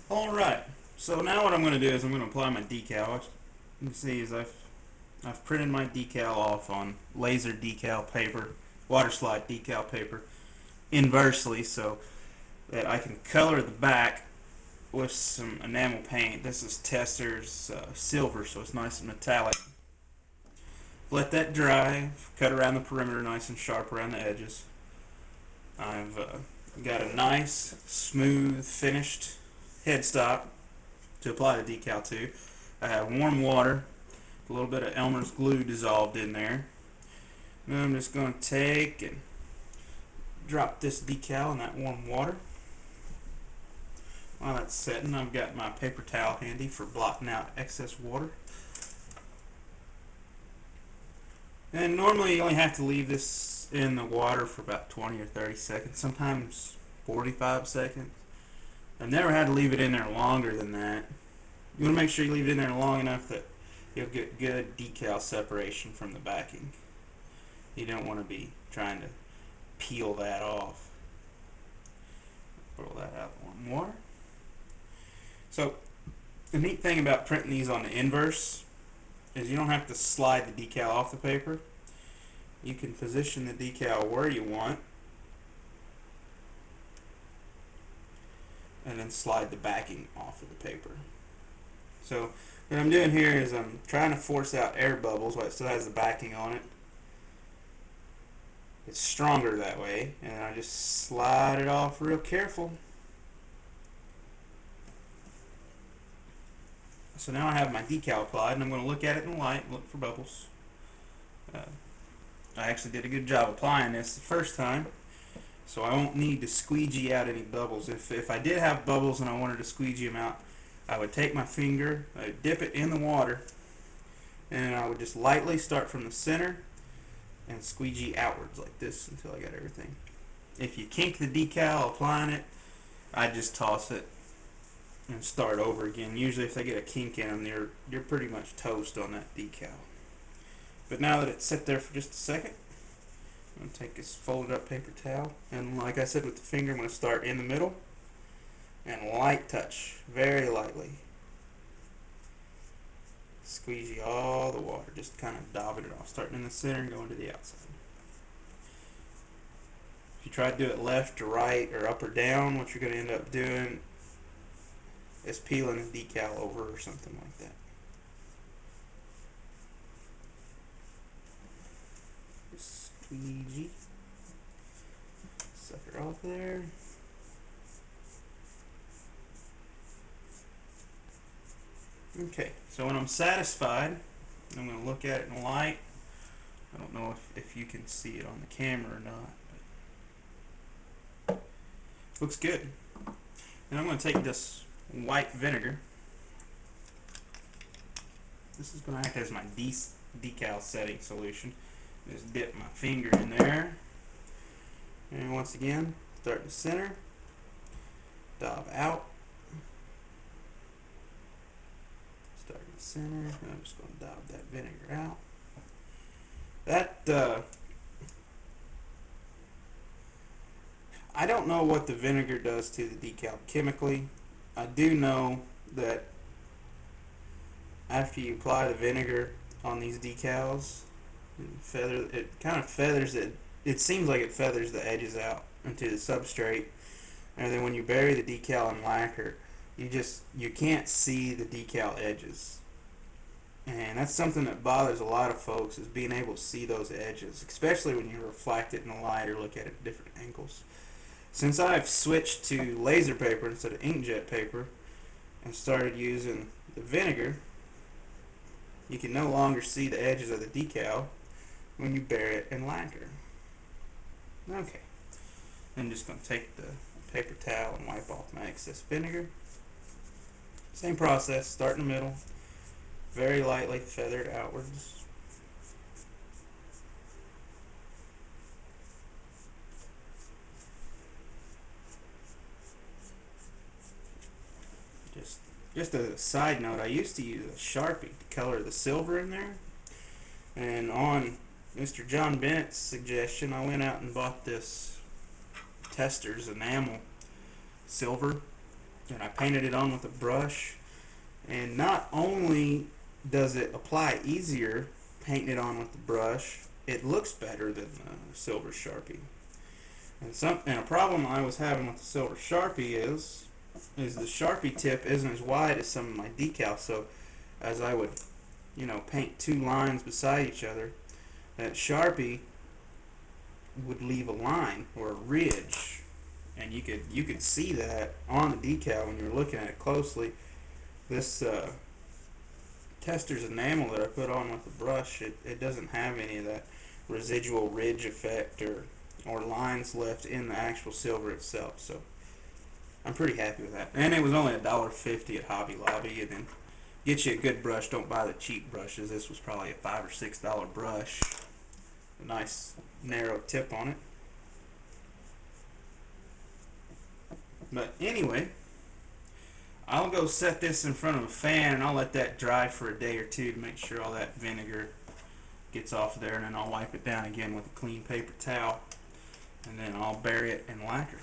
Alright, so now what I'm going to do is I'm going to apply my decal. What you can see is I've printed my decal off on laser decal paper, water slide decal paper, inversely so that I can color the back with some enamel paint. This is Tesser's silver, so it's nice and metallic. Let that dry, cut around the perimeter nice and sharp around the edges. I've got a nice, smooth, finished headstock to apply the decal to. I have warm water, a little bit of Elmer's glue dissolved in there. Now I'm just going to take and drop this decal in that warm water. While that's setting, I've got my paper towel handy for blotting out excess water. And normally you only have to leave this in the water for about 20 or 30 seconds, sometimes 45 seconds. I've never had to leave it in there longer than that. You want to make sure you leave it in there long enough that you'll get good decal separation from the backing. You don't want to be trying to peel that off. Roll that out one more. So the neat thing about printing these on the inverse is you don't have to slide the decal off the paper. You can position the decal where you want and then slide the backing off of the paper. So what I'm doing here is I'm trying to force out air bubbles while it still has the backing on it. It's stronger that way, and I just slide it off real careful. So now I have my decal applied, and I'm going to look at it in the light and look for bubbles. I actually did a good job applying this the first time, so I won't need to squeegee out any bubbles. If I did have bubbles and I wanted to squeegee them out, I would take my finger, I would dip it in the water, and I would just lightly start from the center and squeegee outwards like this until I got everything. If you kink the decal applying it, I just toss it and start over again. Usually if they get a kink in them, you're pretty much toast on that decal. But now that it's set there for just a second, I'm going to take this folded up paper towel, and like I said with the finger, I'm going to start in the middle and light touch, very lightly. Squeegee all the water, just kind of daubing it off, starting in the center and going to the outside. If you try to do it left or right or up or down, what you're going to end up doing is peeling the decal over or something like that. Just squeegee, suck her off there. Okay, so when I'm satisfied, I'm going to look at it in the light. I don't know if you can see it on the camera or not, but looks good. And I'm going to take this white vinegar. This is going to act as my decal setting solution. Just dip my finger in there, and once again, start in the center, daub out. Start in the center, and I'm just going to daub that vinegar out. I don't know what the vinegar does to the decal chemically. I do know that after you apply the vinegar on these decals, it kind of feathers it. It seems like it feathers the edges out into the substrate, and then when you bury the decal in lacquer, you can't see the decal edges. And that's something that bothers a lot of folks, is being able to see those edges, especially when you reflect it in the light or look at it at different angles. Since I've switched to laser paper instead of inkjet paper and started using the vinegar, you can no longer see the edges of the decal when you bury it in lacquer. Okay, I'm just going to take the paper towel and wipe off my excess vinegar. Same process, start in the middle, very lightly feather it outwards. Just a side note, I used to use a Sharpie to color the silver in there, and on Mr. John Bennett's suggestion, I went out and bought this Tesser's enamel silver, and I painted it on with a brush. And not only does it apply easier painting it on with the brush, it looks better than the silver Sharpie. And a problem I was having with the silver Sharpie is the Sharpie tip isn't as wide as some of my decals. So as I would, paint two lines beside each other, that Sharpie would leave a line or a ridge, and you could see that on the decal when you're looking at it closely. This tester's enamel that I put on with the brush, it doesn't have any of that residual ridge effect or lines left in the actual silver itself. So I'm pretty happy with that. And it was only $1.50 at Hobby Lobby. And then get you a good brush. Don't buy the cheap brushes. This was probably a $5 or $6 brush. A nice narrow tip on it. But anyway, I'll go set this in front of a fan and I'll let that dry for a day or two to make sure all that vinegar gets off there, and then I'll wipe it down again with a clean paper towel, and then I'll bury it in lacquer.